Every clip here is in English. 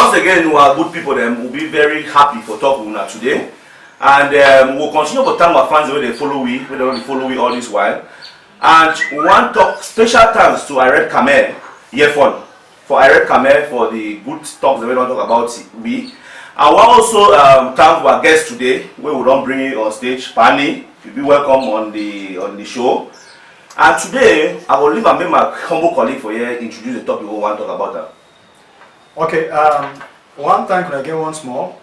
once again, we are good people. Then we'll be very happy for talking with you today, and we'll continue to thank our fans where they follow we, where they already follow we all this while. And we want to talk special thanks to Ired Kamer here for Ired Kamer for the good talks that we don't talk about we. I will also thank our guest today, where we don't bring you on stage, Pani. You'll be welcome on the show. And today, I will leave and make my humble colleague for here introduce the topic we want to talk about. Okay, one thank you again once more.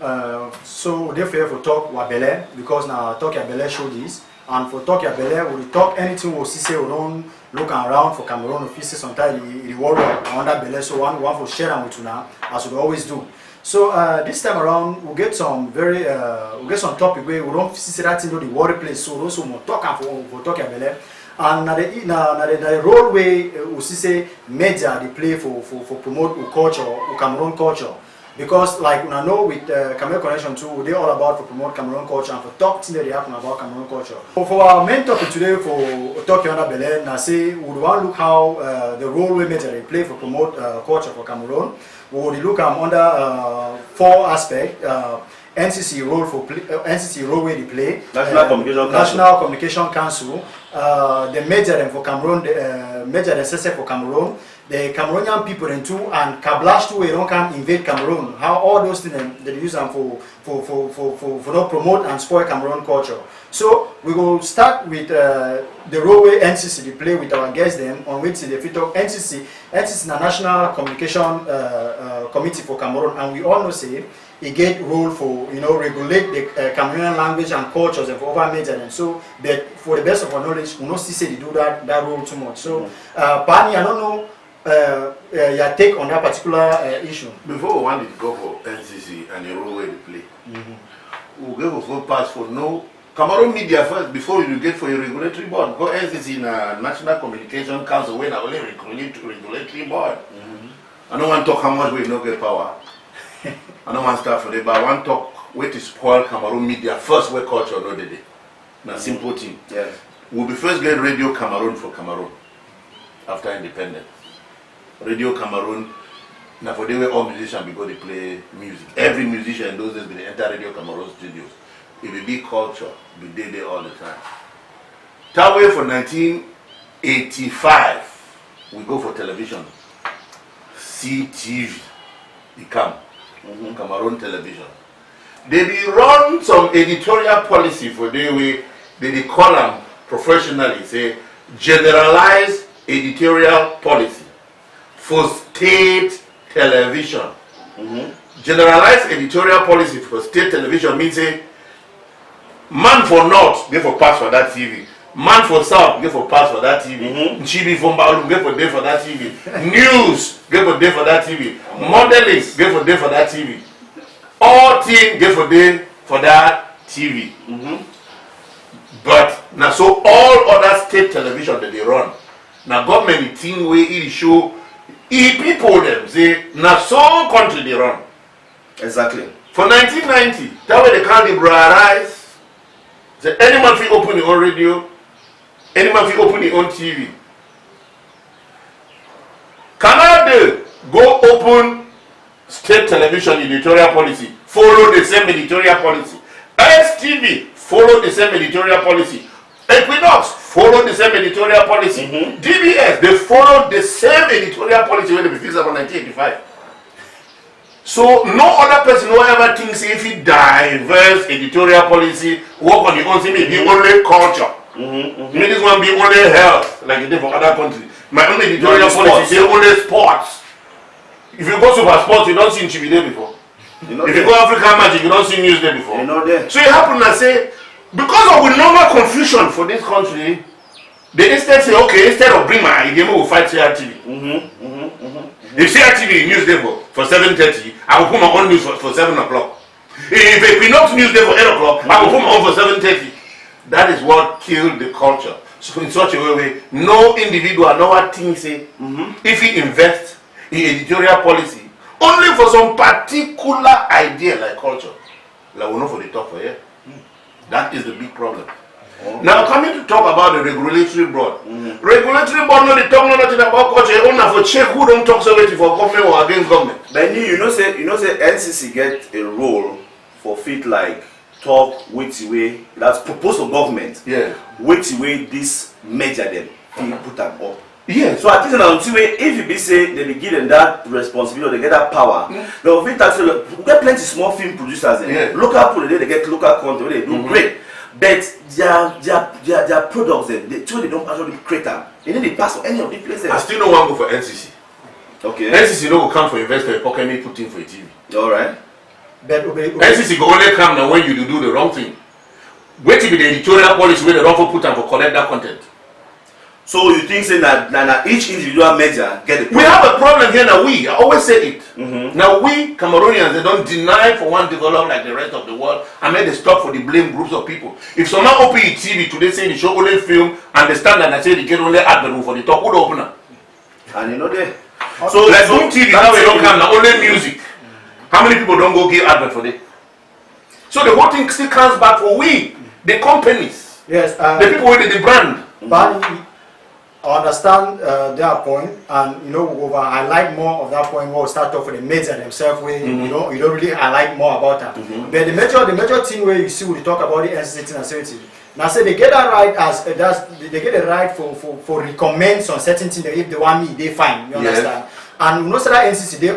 So therefore for talk Wabele, because now talk Wabele show this, and for talk Wabele we talk anything we see we don't look around for Cameroon or see sometimes the world under Bele, so one for share them with you now, as we always do. So this time around we'll get some very we'll get some topic where we don't see that into the workplace, so also more talk and for talk Wabele. And the role way we see media they play for promote our culture, our Cameroon culture, because like we know with Cameroon Connection too, they all about to promote Cameroon culture and for talk things that they happen about Cameroon culture. For our main topic today for talking under Belen, now say we want to look how the role way media they play for promote culture for Cameroon. We will look under 4 aspects. NCC role for NCC role where they play. National Communication Council. The major for Cameroon, the major necessary for Cameroon. The Cameroonian people and too, and Kablash too, they don't come invade Cameroon. How all those things they use them for not promote and spoil Cameroon culture. So we will start with the role where NCC they play with our guests then on which they fit up NCC. NCC is the National Communication Committee for Cameroon, and we all know say it get role for regulate the Cameroonian language and cultures and for over major and so. But for the best of our knowledge, we don't see say they do that role too much. So, Pani, I don't know. Your take on that particular issue? Before we want to go for NCC and the role where they play, we'll go for pass for no Cameroon media first before you get for your regulatory board. Go NCC in a National Communication Council when I only regulatory board. I don't want to talk how much we no get power. I don't want to start for that, but I want to talk where to spoil Cameroon media first where culture no day. Now simple thing. Yes. We'll be first get Radio Cameroon for Cameroon after independence. Radio Cameroon, now for the way all musicians because they play music. Every musician in those days will enter Radio Cameroon studios. It will be culture, be there all the time. That way for 1985, we go for television. CTV, become Cameroon television. They will run some editorial policy for the way they call them professionally, say generalized editorial policy for state television. Generalized editorial policy for state television means say man for north get for pass for that TV, man for south get for pass for that TV, Chibi from Baulu get for day for that TV, news get for day for that TV, modeling get for day for that TV, all things get for day for that TV. But now so all other state television that they run, now government thing where it show people them say now so country they run. Exactly. For 1990, that way they can't liberalize. So any man fi open your own radio, any man fi open your own TV. Canada go open state television editorial policy, follow the same editorial policy. STV follow the same editorial policy. Equinox follow the same editorial policy. DBS they follow the same editorial policy when they be fixed up in 1985. So no other person will ever thinks if he diverse editorial policy, work on the own thing, be only culture. Maybe this one be only health, like it did for other countries. My own editorial policy say only sports. If you go Super Sports, you don't see Chibi there before. If you go African Magic, you don't see news there before. So it happened to say, because of the normal confusion for this country, they instead say, okay, instead of bring my idea, we'll fight CRTV. If CRTV news there for 7:30, I will put my own news for 7 o'clock. If Equinox news there for 8 o'clock, I will put my own for 7:30. That is what killed the culture. So in such a way, no individual, no one thinks say, if he invests in editorial policy, only for some particular idea like culture, like we know for the top for here. That is the big problem. Oh. Now coming to talk about the regulatory board. Regulatory board no dey talk nothing about culture. Only for check who don't talk so much for government or against government. But you know say NCC get a role for fit like talk which way that's proposed for government. Yeah. Which way this measure them put them up. Yeah. So at least until if you be say they be give them that responsibility, they get that power. They will fit tax. We get plenty small film producers. Local people they get local content. They do great. But their products, they don't actually create them. They need to pass on any of the places. I still don't want to go for NCC. Okay. NCC no go come for investor pocket me put in for a TV. All right. But NCC go only come now when you do the wrong thing. Wait till the editorial policy where the wrong put and for collect that content. So you think say that each individual measure get the problem? We have a problem here now. I always say it. Now we Cameroonians they don't deny for one develop like the rest of the world and make the stop for the blame groups of people. If someone open a TV today say the show only film and the standard and say they get only advert for the talk, who the opener? And you know there. So like boom TV now we don't come now only music. How many people don't go give advert for it? So the whole thing still comes back for we, the companies. Yes. The people with the brand. But I understand their point, and you know, I like more of that point where we start talking for the media themselves. Where you don't really I like more about that. But the major thing where you see we talk about the NCC and safety. Now say they get that right as they get the right for recommend some certain things that if they want me they fine. You understand? And you know so that NCC they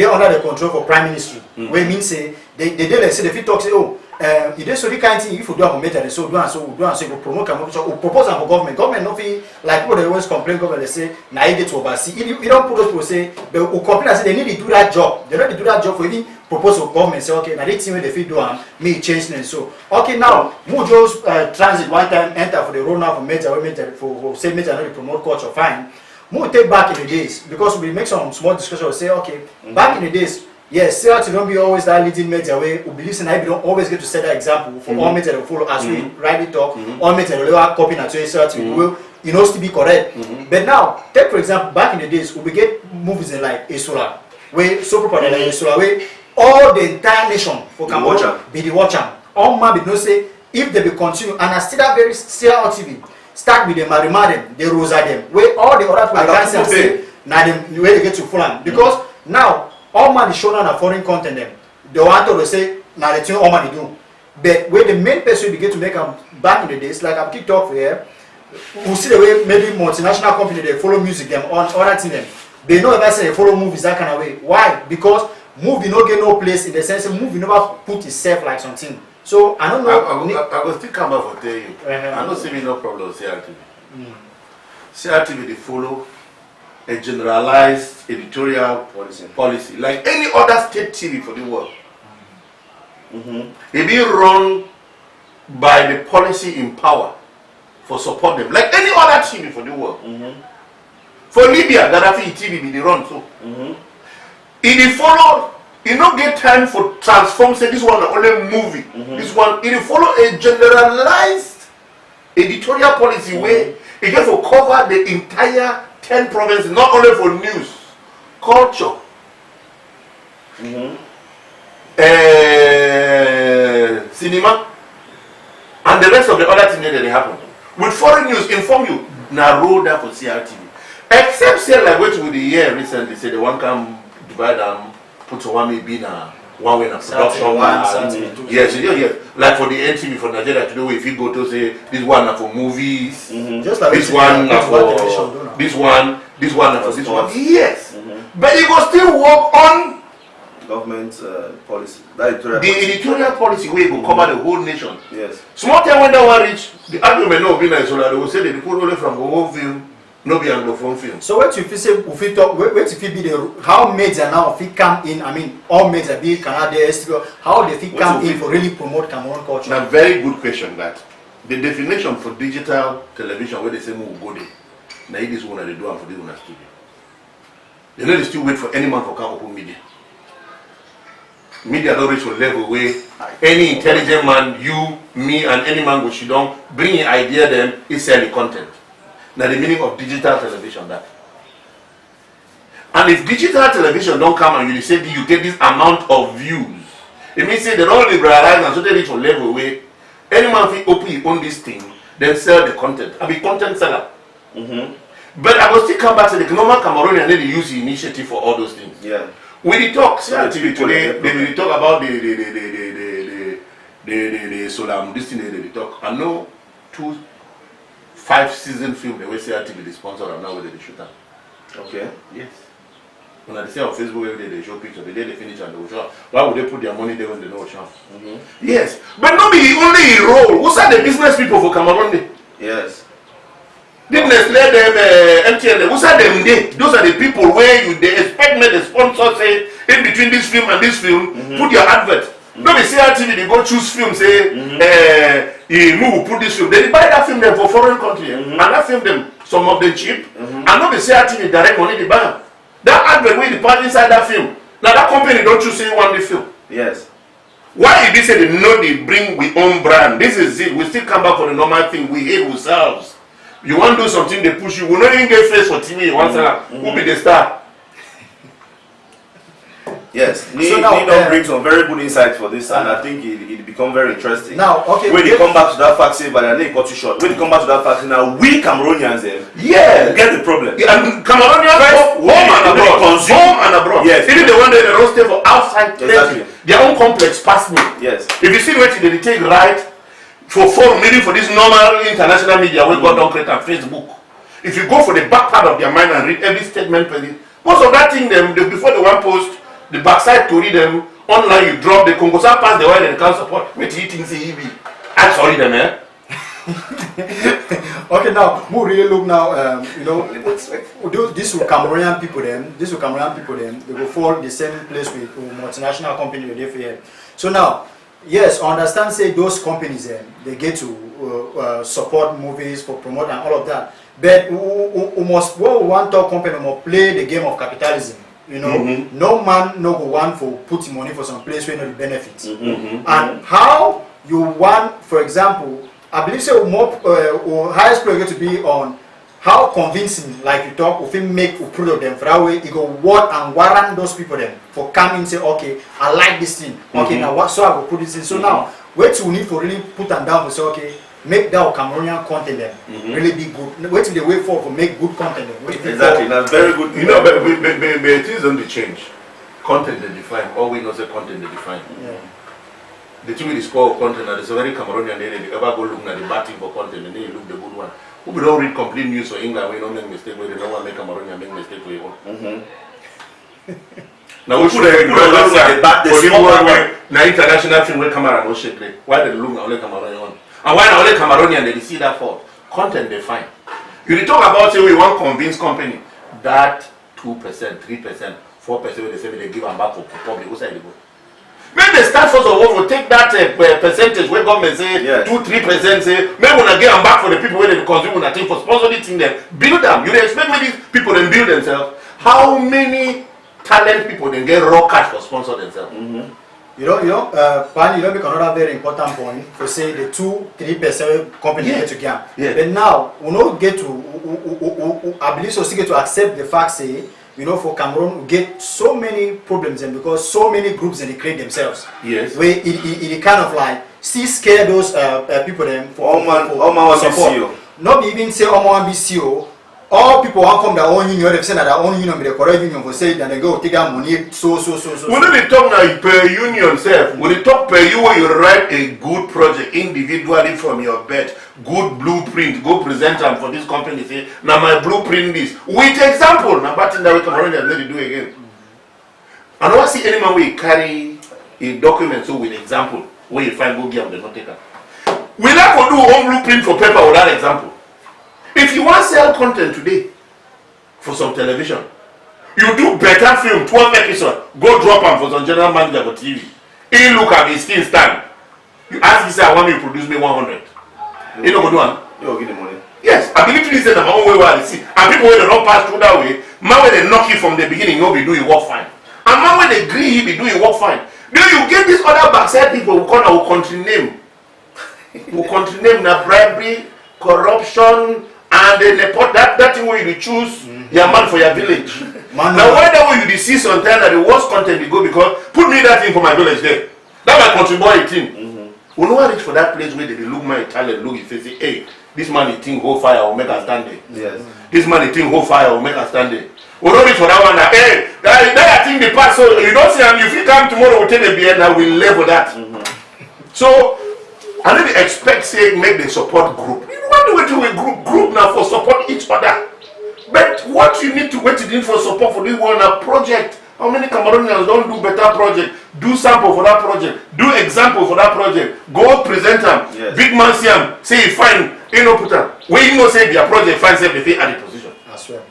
under the control for Prime Ministry. Where means say they like say the fit talk say oh. It is so the kind of thing if you do have a method, so do and so we promote Cameroon, so propose for government. Government no feel like people they always complain. Government they say now you get to oversee. You don't put those people say they will complain and say they need to do that job. They don't need to do that job for even propose for government. Say okay now this thing where they feel do and me change them. So okay now Mujo's transit one time enter for the road now for major for say major not to promote culture fine. Mu take back in the days because we make some small discussion. We say okay back in the days. Yes, CRT don't be always that leading media way. We believe in I don't always get to set that example for all media to follow as we rightly talk. All media will copy and CRT will still be correct. But now, take for example, back in the days, we get movies like Esola, where so proper like Esola, where all the entire nation for Cameroon be the watcher. All man be no say if they be continue and I still that very CRT start with the Marimar the Rosa them, where all the other people can say now them where they get to follow because now. All man is shown on a foreign content them. They want to say now the thing all man do. But where the main person begin to make them back in the days, like I'm TikTok for here, we see the way maybe multinational company they follow music them on other thing them. They know if I say they follow movies that kind of way. Why? Because movie no get no place in the sense of movie never put itself like something. So I don't know. I will still come back for tell you. I don't see me no problem with CRTV. CRTV they follow a generalized editorial policy like any other state TV for the world. They be run by the policy in power for support them like any other TV for the world. For Libya, Gaddafi TV be the run too. If they follow, you don't get time for transform. Say this one only movie. This one, if you follow a generalized editorial policy where it get to cover the entire 10 provinces, not only for news, culture, cinema, and the rest of the other things that they happen. With foreign news, inform you, narrow that for CRTV. Except say like what with the year recently, say the one can divide and put one maybe na one way in a production one. Yes. Like for the NTV for Nigeria today, if you go to say this one are for movies, Just like this one are for this one are for this one. Yes, but you go still work on government policy. That editorial policy where you go cover the whole nation. Yes. Small time when that one reach, the argument no be nice, so that they will say they put only from the whole film. No be Anglophone film. So what if you say if you talk wait if it be the how media now if it come in, I mean all media be Canada, how they fit come in for really promote Cameroon culture? Now very good question that. The definition for digital television where they say we will go there. Now it is one they do and for this one studio. They know they still wait for any man for come open media. Media don't reach a level where any intelligent man, you, me and any man go sit down, bring an idea them, is sell the content. Now the meaning of digital television that. And if digital television don't come and you say you get this amount of views, it means say they don't liberalize and so they reach a level where any man fit open own this thing, then sell the content. I be content seller. But I will still come back to the normal Cameroonian, they use the initiative for all those things. Yeah. When they talk, TV today, they talk about the Solam, this thing they talk. I know 2 5-season film they will say TV the sponsor and now they shoot them. Okay. Yes. When I say on Facebook every day they show pictures, the day they finish and they will show. Why would they put their money there when they know show? Yes. But not be the only role. Who's are the business people for Cameroon? Yes. Business let them MTN. Who's are them they? Those are the people where you they expect me the sponsor say in between this film and this film, put your advert. No be CRTV they go choose film say will put this film. They buy that film them for foreign country and that film them some of them cheap and no be CRTV direct money they buy them. That advert where the part inside that film. Now that company don't choose say one the film. Yes. Why if they say they know they bring we own brand? This is it. We still come back for the normal thing. We hate ourselves. You want to do something, they push you. We not even get face for TV. Once who be the star? Yes, he don't bring some very good insights for this, and I think it become very interesting. Now, okay. When they come back to that fact, say, but I cut you short. When they come back to that fact, now we Cameroonians, get the problem. Yeah, and Cameroonians, home and abroad. Yes. Even the one that they don't stay for outside, exactly. Their own complex pass me. Yes. If you see what they take right for phone, maybe for this normal international media, we got on create on Facebook. If you go for the back part of their mind and read every statement, most of that thing them before the one post. The backside to read them online, you drop the Congo, so pass the oil and can't support. Wait, you think say EV? I'm sorry, them, eh? Okay, now we really look now. This will Cameroonian people them. They will fall the same place with multinational company they here. So now, yes, I understand. Say those companies they get to support movies for promote and all of that. But we must one top company must play the game of capitalism. No man no go want for putting money for some place where no the benefits. And how you want, for example, I believe say more highest priority to be on how convincing, like you talk, if we make a product them for that way, it go what and warrant those people them for coming say, okay, I like this thing. Okay, now what so I will put this in. So now wait till we need for really put them down to say, okay, make that Cameroonian content then really be good. Wait till they wait for make good content then. Exactly, that's very good. But things don't change. Content they define. All we know is content they define. Yeah. The thing with the score of content and it's a very Cameroonian they ever go look at the batting for content and then you look the good one. Who don't read complete news for England we don't make mistake where they don't want to make Cameroonian make mistake for you. Now we should have now international film will come around no shake. Why they look only Cameroonian? And why only Cameroonian they see that fault? Content they find. You talk about say we want convince company that 2%, 3%, 4% they say they give them back for public. Who side they go? Maybe they start first of all to take that percentage where government say 2-3% say maybe when I get them back for the people where they consume when I think for sponsoring thing them build them. You expect me these people then build themselves. How many talent people then get raw cash for sponsor themselves? Pan, you make another very important point for say the 2-3% company get together. But now we not get to I believe so still get to accept the fact say for Cameroon we get so many problems and because so many groups and they create themselves. Yes. Where it kind of like still scare those people them for support. Not even say all be CEO. All people want from their own union, they've said that their own union be the correct union for say that they go take out money so. When they talk now per union self, when they talk per you when you write a good project individually from your bed, good blueprint, go present them for this company, say, now my blueprint this. With example, now but in that way Cameroon they do again. I don't see anyone will carry a document so with example where you find go give them the not taker. We not go do home blueprint for paper without example. If you want to sell content today for some television, you do better film, 12 episodes, go drop them for some general manager for TV. He look at his skin stand. You ask him, say, I want you to produce me 100. You know what do one? You'll give the money. Yes, I believe this is the own way where I see. And people when they don't pass through that way, man when they knock you from the beginning, you'll be doing work fine. And man when they agree, he be doing work fine. Then you get these other backside people who call our country name. Who country name na bribery, corruption, and then they put that thing where you choose your man for your village. Now why that way you see sometimes that the worst content you go because put me that thing for my village there. That my country boy thing. We know reach for that place where they look my talent, look if they say, hey, this man he think hold fire will make us stand there. Yes. This man he think hold fire will make us stand there. We don't reach for that one that hey, that I think the past, so you don't see him, if you come tomorrow we'll take a beer and we'll level that. So I don't expect say make the support group. You want to wait to a group now for support each other. But what you need to wait for support for this one a project. How many Cameroonians don't do better project? Do sample for that project. Do example for that project. Go present them. Yes. Big man see them. Say fine. You know put them. When you know say their project fine, say they fit at the position. I swear.